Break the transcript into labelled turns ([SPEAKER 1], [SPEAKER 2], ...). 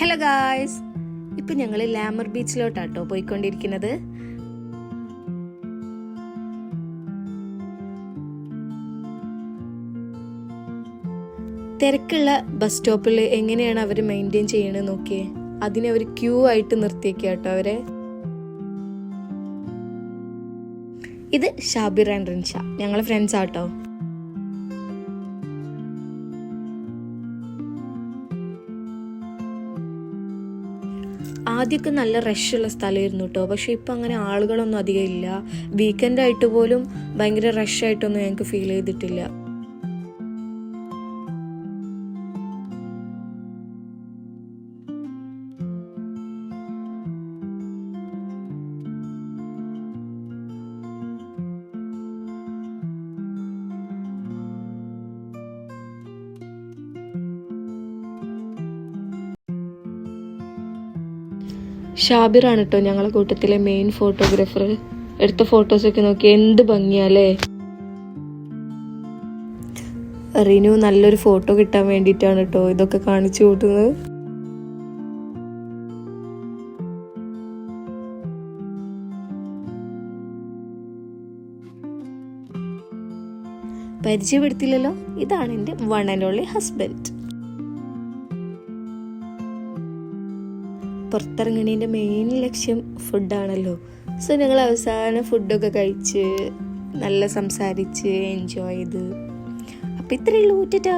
[SPEAKER 1] Hello guys, ഇപ്പം ഞങ്ങൾ La Mer ബീച്ചിലോട്ടാട്ടോ പോയിക്കൊണ്ടിരിക്കുന്നത്. തിരക്കുള്ള ബസ് സ്റ്റോപ്പിൽ എങ്ങനെയാണ് അവർ മെയിൻറ്റെയിൻ ചെയ്യണമെന്ന് നോക്കിയേ. അതിനെ അവർ ക്യൂ ആയിട്ട് നിർത്തിയേക്കാട്ടോ അവരെ. ഇത് ഷാബിർ ആൻഡ് റിൻഷ, ഞങ്ങളെ ഫ്രണ്ട്സ് ആട്ടോ. ആദ്യമൊക്കെ നല്ല റഷുള്ള സ്ഥലമായിരുന്നു കേട്ടോ, പക്ഷെ ഇപ്പം അങ്ങനെ ആളുകളൊന്നും അധികം ഇല്ല. വീക്കെൻഡ് ആയിട്ട് പോലും ഭയങ്കര റഷായിട്ടൊന്നും ഞങ്ങൾക്ക് ഫീൽ ചെയ്തിട്ടില്ല. ഷാബിറാണ് കേട്ടോ ഞങ്ങളെ കൂട്ടത്തിലെ മെയിൻ ഫോട്ടോഗ്രാഫർ. എടുത്ത ഫോട്ടോസൊക്കെ നോക്കി എന്ത് ഭംഗിയാലേ. റിനു നല്ലൊരു ഫോട്ടോ കിട്ടാൻ വേണ്ടിയിട്ടാണ് കേട്ടോ ഇതൊക്കെ കാണിച്ചു കൂട്ടുന്നത്. പരിചയപ്പെടുത്തില്ലല്ലോ, ഇതാണ് എൻ്റെ വൺ ആൻഡ് ഓൺലി ഹസ്ബൻഡ്. പുറത്തിറങ്ങണതിൻ്റെ മെയിൻ ലക്ഷ്യം ഫുഡാണല്ലോ. സോ ഞങ്ങൾ അവസാനം ഫുഡൊക്കെ കഴിച്ച് നല്ല സംസാരിച്ച് എൻജോയ് ചെയ്ത്. അപ്പം ഇത്രയേ ഉള്ളൂ. ടാറ്റാ.